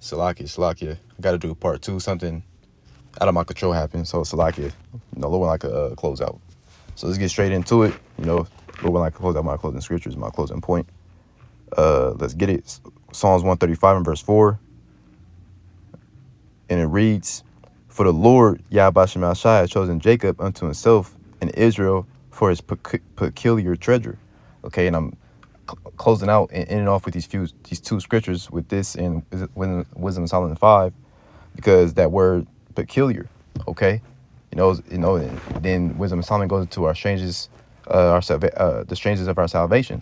Salakia. I got to do part 2. Something out of my control happened. So Salakia, Lord would like a close out. So let's get straight into it. Lord would like to close out my closing scriptures, my closing point. Let's get it. Psalms 135 and verse 4. And it reads, "For the Lord Yahweh Shemashai has chosen Jacob unto himself and Israel for his peculiar treasure." Okay, and I'm closing out and ending off with these 2 scriptures with this and Wisdom of Solomon 5, because that word peculiar, okay, and then Wisdom of Solomon goes into our strangers, the strangers of our salvation,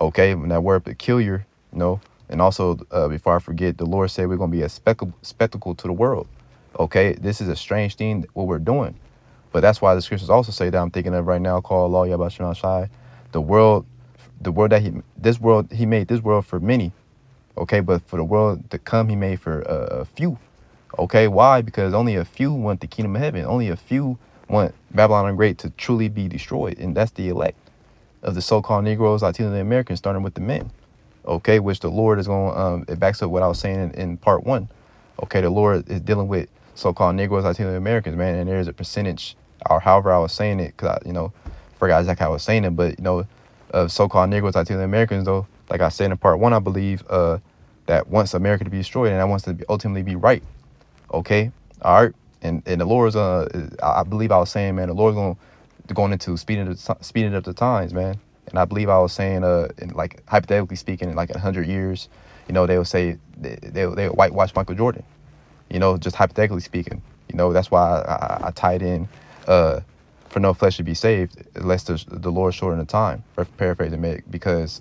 okay, and that word peculiar, and also before I forget, the Lord said we're going to be a spectacle to the world, okay. This is a strange thing what we're doing, but that's why the scriptures also say that I'm thinking of right now, called law Yahweh Shai, the world that he made this world for many, okay, but for the world to come he made for a few, okay. Why? Because only a few want the kingdom of heaven. Only a few want Babylon the Great to truly be destroyed, and that's the elect of the so-called Negroes, Latino Americans, starting with the men, okay, which the Lord is going it backs up what I was saying in part 1, okay. The Lord is dealing with so-called Negroes, Latino Americans, man, and there's a percentage, or however I was saying it, because I forgot exactly how I was saying it, but of so-called Negroes, Latino Americans, though, like I said in part 1, I believe that wants America to be destroyed, and that wants to ultimately be right, okay. All right. And the Lord's I believe I was saying, man, the Lord's going into speeding up the times, man. And I believe I was saying in, like, hypothetically speaking, in like 100 years, they would say they would whitewash Michael Jordan, just hypothetically speaking. That's why I tied in for no flesh to be saved unless the Lord shorten the time, for paraphrasing it, because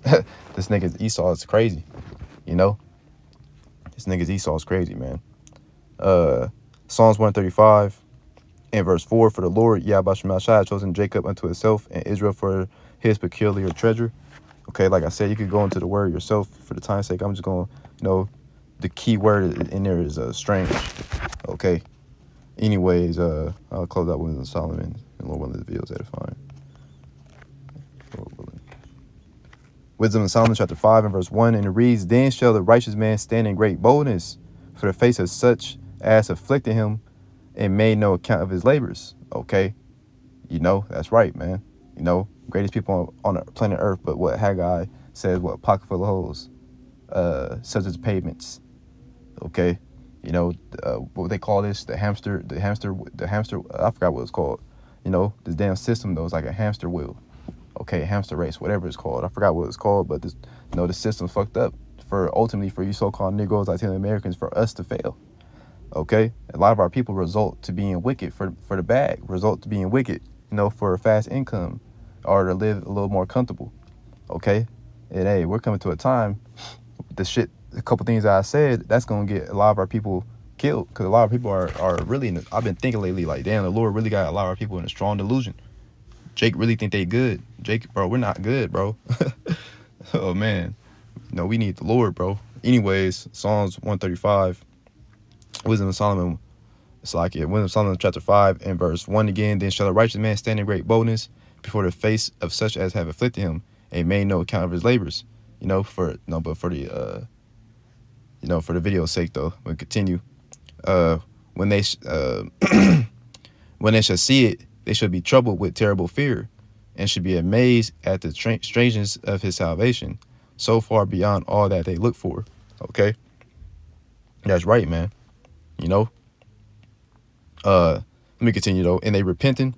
this nigga's Esau is crazy. This nigga's Esau is crazy, man. Psalms 135 and verse 4, "For the Lord Yahweh Shemashai has chosen Jacob unto himself and Israel for his peculiar treasure." Okay, like I said, you could go into the word yourself. For the time's sake, I'm just going the key word in there is strange. Okay. Anyways, I'll close out with Solomon, and Lord willing, the video is edifying. Lord willing. Wisdom of Solomon chapter 5 and verse 1, and it reads, "Then shall the righteous man stand in great boldness for the face of such as afflicted him and made no account of his labors." Okay. That's right, man. Greatest people on the planet Earth, but what Haggai says, what, pocket full of holes, such as pavements. Okay. What they call this, the hamster, I forgot what it's called. This damn system, though, is like a hamster wheel. Okay, hamster race, whatever it's called. I forgot what it's called, but this, the system's fucked up ultimately for you so-called Negroes, Latino Americans, for us to fail. Okay, a lot of our people result to being wicked for the bag, result to being wicked, for a fast income, or to live a little more comfortable. Okay, and hey, we're coming to a time, a couple things that I said, that's gonna get a lot of our people killed, because a lot of people are really I've been thinking lately, like, damn, the Lord really got a lot of our people in a strong delusion. Jake really think they good. Jake, bro, we're not good, bro. Oh man, we need the Lord, bro. Anyways, Psalms 135, Wisdom of Solomon. It's like it. Wisdom of Solomon chapter 5 and verse 1 again. "Then shall a righteous man stand in great boldness before the face of such as have afflicted him, and made no account of his labors." But for the for the video's sake, though, we'll continue. When they when they shall see it, they shall be troubled with terrible fear, and should be amazed at the strangeness of his salvation, so far beyond all that they look for. Okay, that's right, man. Let me continue, though. "And they repenting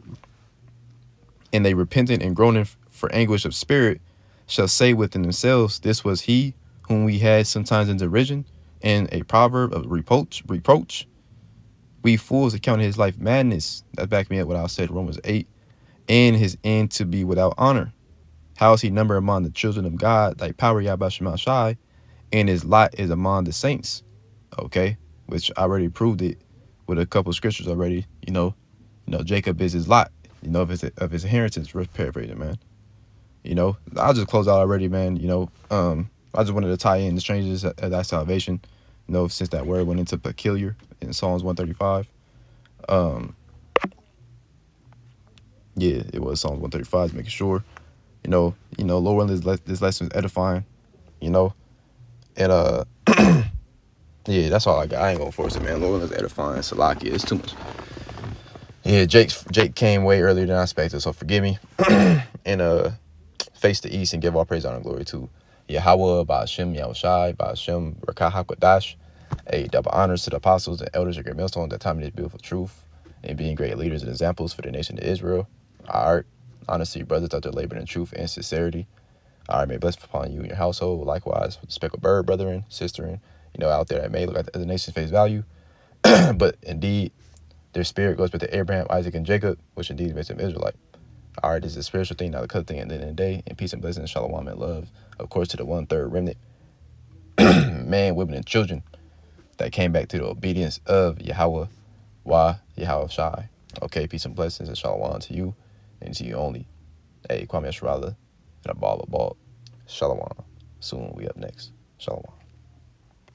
and groaning for anguish of spirit shall say within themselves, This was he whom we had sometimes in derision, and a proverb of reproach. We fools account his life madness." That backed me up what I said, Romans 8. "And his end to be without honor. How is he numbered among the children of God, like power Yahweh Shai, and his lot is among the saints." Okay, which I already proved it with a couple of scriptures already. Jacob is his lot, of his inheritance. Paraphrasing, man. I'll just close out already, man. I just wanted to tie in the strangers of thy salvation, since that word went into peculiar in Psalms 135. Yeah, it was Psalms 135, making sure, Lord willing, this lesson is edifying, and Yeah, that's all I got. I ain't gonna force it, man. Lord was edifying. Salakia, it's too much. Yeah, Jake came way earlier than I expected, so forgive me. And face the east and give all praise, honor, and glory to Yahweh, by Hashem, Yahushai, by Hashem, Rakah HaKodash. Double honors to the apostles and elders of great millstone that taught me this beautiful truth and being great leaders and examples for the nation of Israel. All right. Honor to your brothers out there laboring in truth and sincerity. All right, may blessed upon you and your household. Likewise, with the speckled bird, brethren, sisterin, out there that may look at the nation's face value. But indeed, their spirit goes back to Abraham, Isaac, and Jacob, which indeed makes them Israelite. All right, this is a spiritual thing, not a cut thing at the end of the day. And peace and blessings, shalom and love, of course, to the 1/3 remnant, man, women, and children that came back to the obedience of Yahweh, Yahweh Shai. Okay, peace and blessings and shalom to you and to you only. Hey, Kwame Sharala and a ball of ball. Shalom. Soon we up next. Shalom.